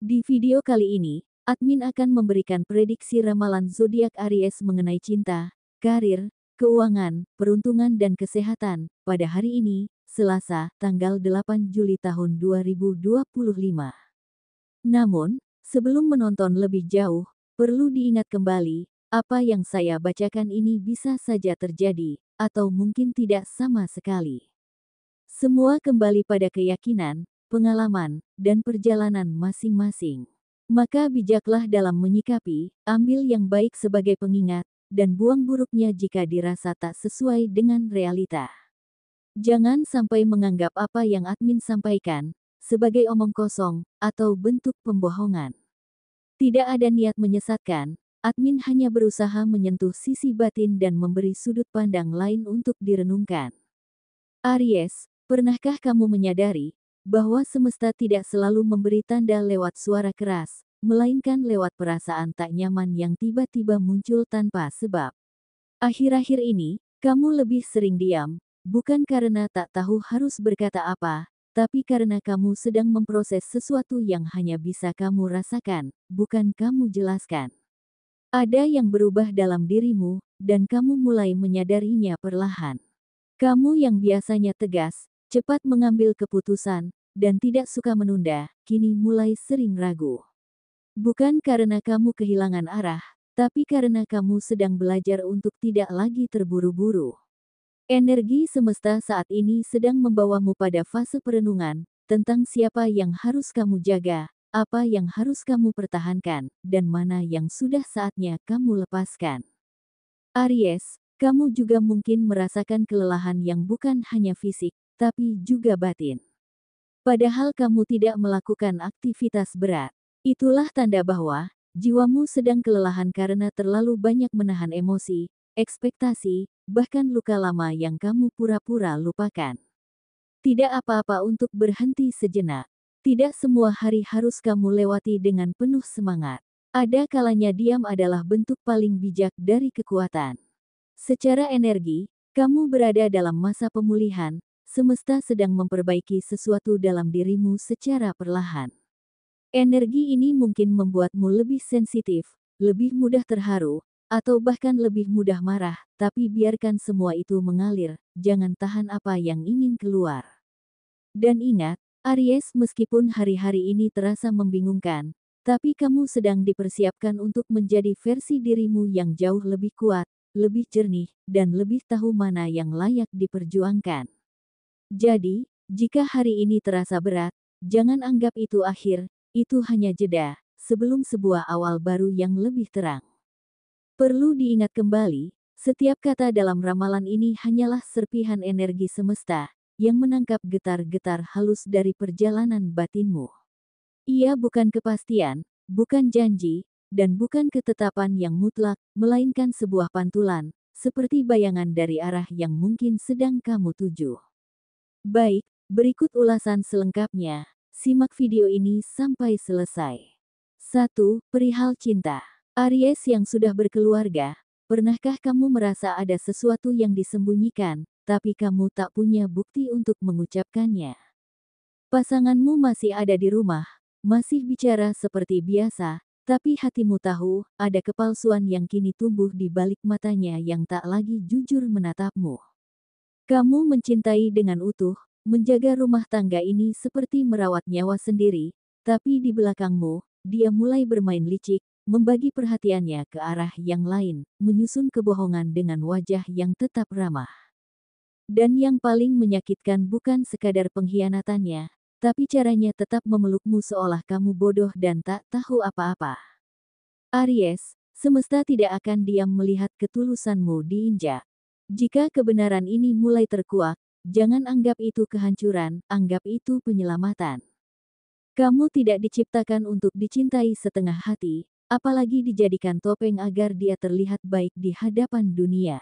Di video kali ini, admin akan memberikan prediksi ramalan zodiak Aries mengenai cinta, karir, keuangan, peruntungan dan kesehatan pada hari ini, Selasa, tanggal 8 Juli tahun 2025. Namun, sebelum menonton lebih jauh, perlu diingat kembali, apa yang saya bacakan ini bisa saja terjadi, atau mungkin tidak sama sekali. Semua kembali pada keyakinan, pengalaman, dan perjalanan masing-masing. Maka bijaklah dalam menyikapi, ambil yang baik sebagai pengingat, dan buang buruknya jika dirasa tak sesuai dengan realita. Jangan sampai menganggap apa yang admin sampaikan sebagai omong kosong atau bentuk pembohongan. Tidak ada niat menyesatkan, admin hanya berusaha menyentuh sisi batin dan memberi sudut pandang lain untuk direnungkan. Aries, pernahkah kamu menyadari bahwa semesta tidak selalu memberi tanda lewat suara keras, melainkan lewat perasaan tak nyaman yang tiba-tiba muncul tanpa sebab? Akhir-akhir ini, kamu lebih sering diam, bukan karena tak tahu harus berkata apa, tapi karena kamu sedang memproses sesuatu yang hanya bisa kamu rasakan, bukan kamu jelaskan. Ada yang berubah dalam dirimu, dan kamu mulai menyadarinya perlahan. Kamu yang biasanya tegas, cepat mengambil keputusan, dan tidak suka menunda, kini mulai sering ragu. Bukan karena kamu kehilangan arah, tapi karena kamu sedang belajar untuk tidak lagi terburu-buru. Energi semesta saat ini sedang membawamu pada fase perenungan, tentang siapa yang harus kamu jaga, apa yang harus kamu pertahankan, dan mana yang sudah saatnya kamu lepaskan. Aries, kamu juga mungkin merasakan kelelahan yang bukan hanya fisik, tapi juga batin. Padahal kamu tidak melakukan aktivitas berat. Itulah tanda bahwa jiwamu sedang kelelahan karena terlalu banyak menahan emosi, ekspektasi, bahkan luka lama yang kamu pura-pura lupakan. Tidak apa-apa untuk berhenti sejenak. Tidak semua hari harus kamu lewati dengan penuh semangat. Ada kalanya diam adalah bentuk paling bijak dari kekuatan. Secara energi, kamu berada dalam masa pemulihan, semesta sedang memperbaiki sesuatu dalam dirimu secara perlahan. Energi ini mungkin membuatmu lebih sensitif, lebih mudah terharu, atau bahkan lebih mudah marah, tapi biarkan semua itu mengalir, jangan tahan apa yang ingin keluar. Dan ingat, Aries, meskipun hari-hari ini terasa membingungkan, tapi kamu sedang dipersiapkan untuk menjadi versi dirimu yang jauh lebih kuat, lebih jernih, dan lebih tahu mana yang layak diperjuangkan. Jadi, jika hari ini terasa berat, jangan anggap itu akhir, itu hanya jeda, sebelum sebuah awal baru yang lebih terang. Perlu diingat kembali, setiap kata dalam ramalan ini hanyalah serpihan energi semesta, yang menangkap getar-getar halus dari perjalanan batinmu. Ia bukan kepastian, bukan janji, dan bukan ketetapan yang mutlak, melainkan sebuah pantulan, seperti bayangan dari arah yang mungkin sedang kamu tuju. Baik, berikut ulasan selengkapnya. Simak video ini sampai selesai. 1. Perihal cinta. Aries yang sudah berkeluarga, pernahkah kamu merasa ada sesuatu yang disembunyikan, tapi kamu tak punya bukti untuk mengucapkannya? Pasanganmu masih ada di rumah, masih bicara seperti biasa, tapi hatimu tahu, ada kepalsuan yang kini tumbuh di balik matanya yang tak lagi jujur menatapmu. Kamu mencintai dengan utuh, menjaga rumah tangga ini seperti merawat nyawa sendiri, tapi di belakangmu, dia mulai bermain licik, membagi perhatiannya ke arah yang lain, menyusun kebohongan dengan wajah yang tetap ramah. Dan yang paling menyakitkan bukan sekadar pengkhianatannya, tapi caranya tetap memelukmu seolah kamu bodoh dan tak tahu apa-apa. Aries, semesta tidak akan diam melihat ketulusanmu diinjak. Jika kebenaran ini mulai terkuak, jangan anggap itu kehancuran, anggap itu penyelamatan. Kamu tidak diciptakan untuk dicintai setengah hati, apalagi dijadikan topeng agar dia terlihat baik di hadapan dunia.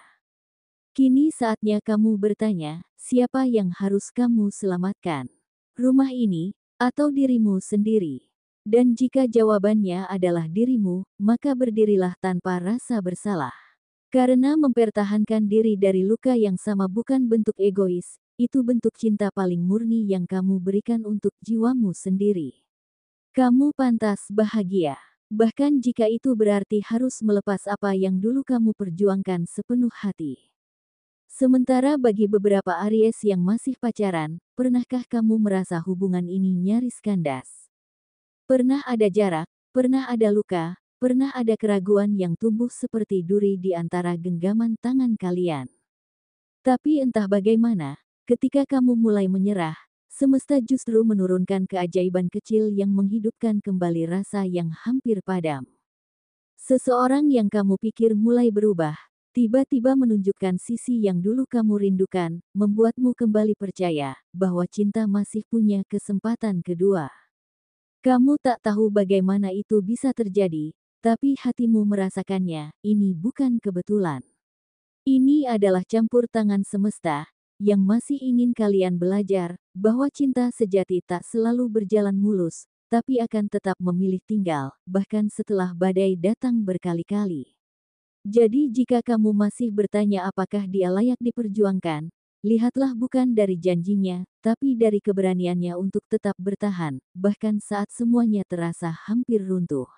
Kini saatnya kamu bertanya, siapa yang harus kamu selamatkan? Rumah ini, atau dirimu sendiri? Dan jika jawabannya adalah dirimu, maka berdirilah tanpa rasa bersalah. Karena mempertahankan diri dari luka yang sama bukan bentuk egois, itu bentuk cinta paling murni yang kamu berikan untuk jiwamu sendiri. Kamu pantas bahagia. Bahkan jika itu berarti harus melepas apa yang dulu kamu perjuangkan sepenuh hati. Sementara bagi beberapa Aries yang masih pacaran, pernahkah kamu merasa hubungan ini nyaris kandas? Pernah ada jarak, pernah ada luka, pernah ada keraguan yang tumbuh seperti duri di antara genggaman tangan kalian. Tapi entah bagaimana, ketika kamu mulai menyerah, semesta justru menurunkan keajaiban kecil yang menghidupkan kembali rasa yang hampir padam. Seseorang yang kamu pikir mulai berubah, tiba-tiba menunjukkan sisi yang dulu kamu rindukan, membuatmu kembali percaya bahwa cinta masih punya kesempatan kedua. Kamu tak tahu bagaimana itu bisa terjadi, tapi hatimu merasakannya. Ini bukan kebetulan. Ini adalah campur tangan semesta, yang masih ingin kalian belajar, bahwa cinta sejati tak selalu berjalan mulus, tapi akan tetap memilih tinggal, bahkan setelah badai datang berkali-kali. Jadi jika kamu masih bertanya apakah dia layak diperjuangkan, lihatlah bukan dari janjinya, tapi dari keberaniannya untuk tetap bertahan, bahkan saat semuanya terasa hampir runtuh.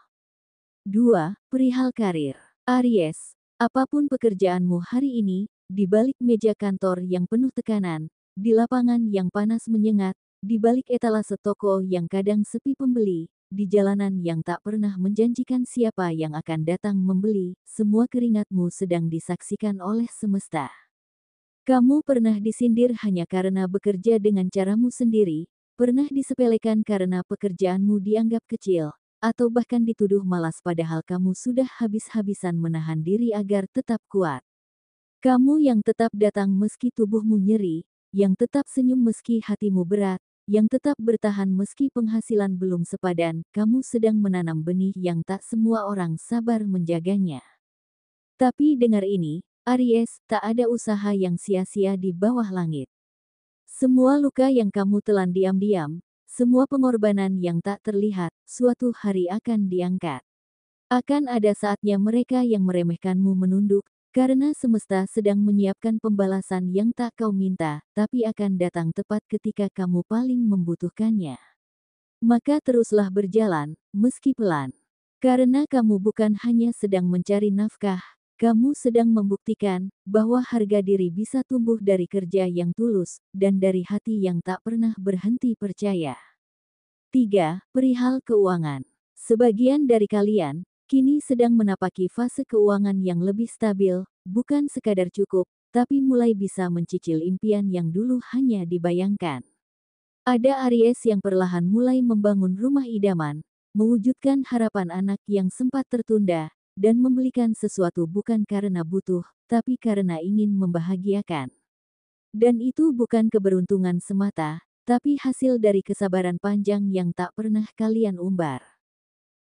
2. Perihal karir. Aries, apapun pekerjaanmu hari ini, di balik meja kantor yang penuh tekanan, di lapangan yang panas menyengat, di balik etalase toko yang kadang sepi pembeli, di jalanan yang tak pernah menjanjikan siapa yang akan datang membeli, semua keringatmu sedang disaksikan oleh semesta. Kamu pernah disindir hanya karena bekerja dengan caramu sendiri, pernah disepelekan karena pekerjaanmu dianggap kecil, atau bahkan dituduh malas padahal kamu sudah habis-habisan menahan diri agar tetap kuat. Kamu yang tetap datang meski tubuhmu nyeri, yang tetap senyum meski hatimu berat, yang tetap bertahan meski penghasilan belum sepadan, kamu sedang menanam benih yang tak semua orang sabar menjaganya. Tapi dengar ini, Aries, tak ada usaha yang sia-sia di bawah langit. Semua luka yang kamu telan diam-diam, semua pengorbanan yang tak terlihat, suatu hari akan diangkat. Akan ada saatnya mereka yang meremehkanmu menunduk, karena semesta sedang menyiapkan pembalasan yang tak kau minta, tapi akan datang tepat ketika kamu paling membutuhkannya. Maka teruslah berjalan, meski pelan. Karena kamu bukan hanya sedang mencari nafkah, kamu sedang membuktikan bahwa harga diri bisa tumbuh dari kerja yang tulus, dan dari hati yang tak pernah berhenti percaya. 3. Perihal keuangan. Sebagian dari kalian, kini sedang menapaki fase keuangan yang lebih stabil, bukan sekadar cukup, tapi mulai bisa mencicil impian yang dulu hanya dibayangkan. Ada Aries yang perlahan mulai membangun rumah idaman, mewujudkan harapan anak yang sempat tertunda, dan membelikan sesuatu bukan karena butuh, tapi karena ingin membahagiakan. Dan itu bukan keberuntungan semata, tapi hasil dari kesabaran panjang yang tak pernah kalian umbar.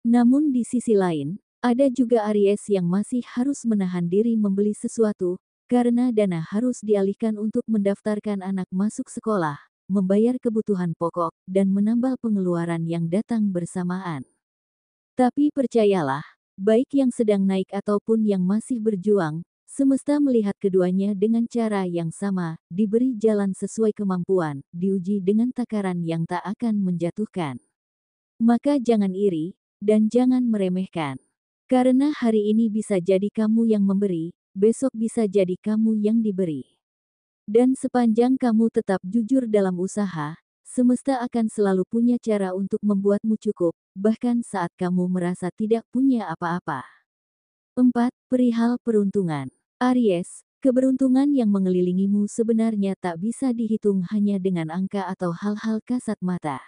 Namun di sisi lain, ada juga Aries yang masih harus menahan diri membeli sesuatu, karena dana harus dialihkan untuk mendaftarkan anak masuk sekolah, membayar kebutuhan pokok, dan menambal pengeluaran yang datang bersamaan. Tapi percayalah, baik yang sedang naik ataupun yang masih berjuang, semesta melihat keduanya dengan cara yang sama, diberi jalan sesuai kemampuan, diuji dengan takaran yang tak akan menjatuhkan. Maka jangan iri, dan jangan meremehkan. Karena hari ini bisa jadi kamu yang memberi, besok bisa jadi kamu yang diberi. Dan sepanjang kamu tetap jujur dalam usaha, semesta akan selalu punya cara untuk membuatmu cukup, bahkan saat kamu merasa tidak punya apa-apa. 4. Perihal peruntungan. Aries, keberuntungan yang mengelilingimu sebenarnya tak bisa dihitung hanya dengan angka atau hal-hal kasat mata.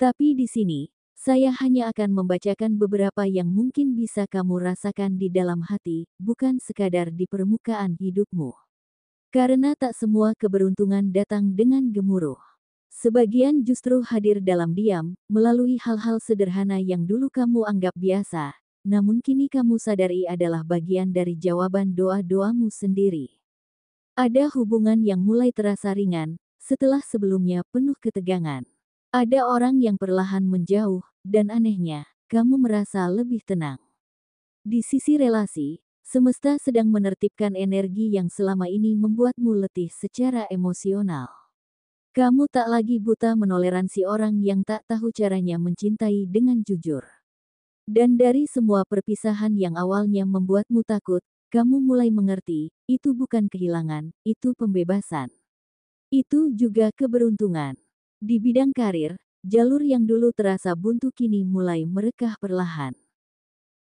Tapi di sini, saya hanya akan membacakan beberapa yang mungkin bisa kamu rasakan di dalam hati, bukan sekadar di permukaan hidupmu. Karena tak semua keberuntungan datang dengan gemuruh. Sebagian justru hadir dalam diam, melalui hal-hal sederhana yang dulu kamu anggap biasa, namun kini kamu sadari adalah bagian dari jawaban doa-doamu sendiri. Ada hubungan yang mulai terasa ringan, setelah sebelumnya penuh ketegangan. Ada orang yang perlahan menjauh, dan anehnya, kamu merasa lebih tenang. Di sisi relasi, semesta sedang menertibkan energi yang selama ini membuatmu letih secara emosional. Kamu tak lagi buta menoleransi orang yang tak tahu caranya mencintai dengan jujur. Dan dari semua perpisahan yang awalnya membuatmu takut, kamu mulai mengerti, itu bukan kehilangan, itu pembebasan. Itu juga keberuntungan. Di bidang karir, jalur yang dulu terasa buntu kini mulai merekah perlahan.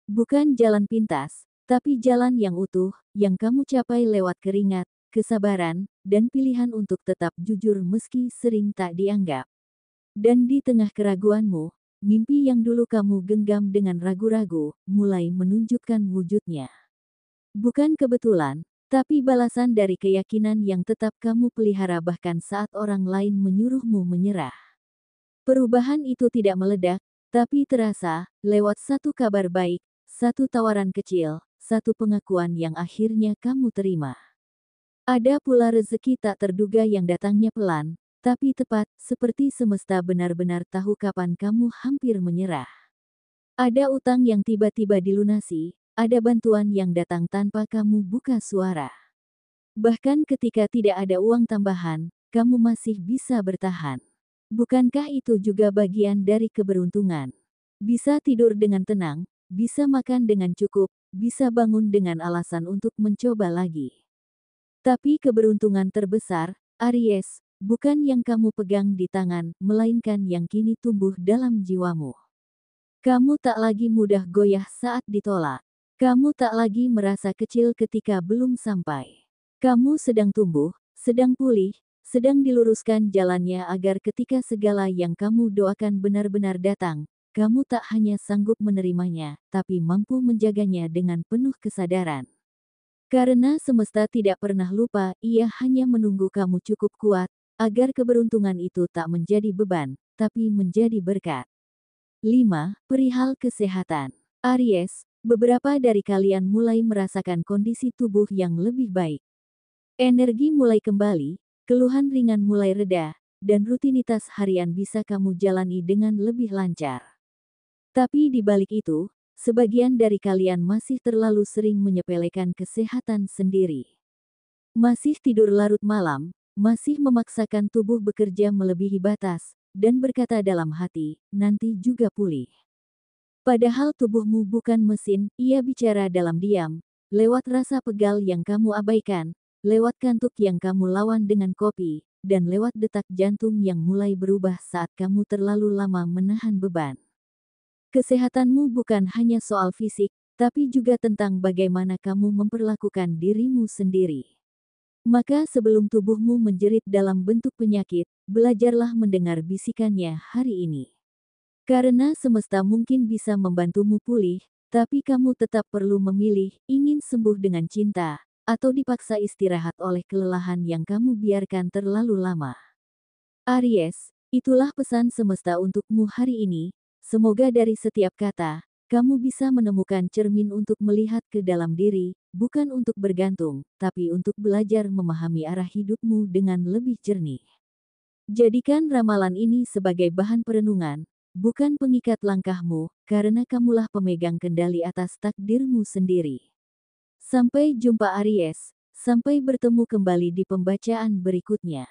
Bukan jalan pintas, tapi jalan yang utuh, yang kamu capai lewat keringat, kesabaran, dan pilihan untuk tetap jujur meski sering tak dianggap. Dan di tengah keraguanmu, mimpi yang dulu kamu genggam dengan ragu-ragu, mulai menunjukkan wujudnya. Bukan kebetulan, tapi balasan dari keyakinan yang tetap kamu pelihara bahkan saat orang lain menyuruhmu menyerah. Perubahan itu tidak meledak, tapi terasa, lewat satu kabar baik, satu tawaran kecil, satu pengakuan yang akhirnya kamu terima. Ada pula rezeki tak terduga yang datangnya pelan, tapi tepat, seperti semesta benar-benar tahu kapan kamu hampir menyerah. Ada utang yang tiba-tiba dilunasi, ada bantuan yang datang tanpa kamu buka suara. Bahkan ketika tidak ada uang tambahan, kamu masih bisa bertahan. Bukankah itu juga bagian dari keberuntungan? Bisa tidur dengan tenang, bisa makan dengan cukup, bisa bangun dengan alasan untuk mencoba lagi. Tapi keberuntungan terbesar, Aries, bukan yang kamu pegang di tangan, melainkan yang kini tumbuh dalam jiwamu. Kamu tak lagi mudah goyah saat ditolak. Kamu tak lagi merasa kecil ketika belum sampai. Kamu sedang tumbuh, sedang pulih, sedang diluruskan jalannya agar ketika segala yang kamu doakan benar-benar datang, kamu tak hanya sanggup menerimanya, tapi mampu menjaganya dengan penuh kesadaran. Karena semesta tidak pernah lupa, ia hanya menunggu kamu cukup kuat, agar keberuntungan itu tak menjadi beban, tapi menjadi berkat. 5. Perihal kesehatan. Aries, beberapa dari kalian mulai merasakan kondisi tubuh yang lebih baik. Energi mulai kembali, keluhan ringan mulai reda, dan rutinitas harian bisa kamu jalani dengan lebih lancar. Tapi di balik itu, sebagian dari kalian masih terlalu sering menyepelekan kesehatan sendiri. Masih tidur larut malam, masih memaksakan tubuh bekerja melebihi batas, dan berkata dalam hati, nanti juga pulih. Padahal tubuhmu bukan mesin, ia bicara dalam diam, lewat rasa pegal yang kamu abaikan, lewat kantuk yang kamu lawan dengan kopi, dan lewat detak jantung yang mulai berubah saat kamu terlalu lama menahan beban. Kesehatanmu bukan hanya soal fisik, tapi juga tentang bagaimana kamu memperlakukan dirimu sendiri. Maka sebelum tubuhmu menjerit dalam bentuk penyakit, belajarlah mendengar bisikannya hari ini. Karena semesta mungkin bisa membantumu pulih, tapi kamu tetap perlu memilih, ingin sembuh dengan cinta, atau dipaksa istirahat oleh kelelahan yang kamu biarkan terlalu lama. Aries, itulah pesan semesta untukmu hari ini. Semoga dari setiap kata, kamu bisa menemukan cermin untuk melihat ke dalam diri, bukan untuk bergantung, tapi untuk belajar memahami arah hidupmu dengan lebih jernih. Jadikan ramalan ini sebagai bahan perenungan, bukan pengikat langkahmu, karena kamulah pemegang kendali atas takdirmu sendiri. Sampai jumpa Aries, sampai bertemu kembali di pembacaan berikutnya.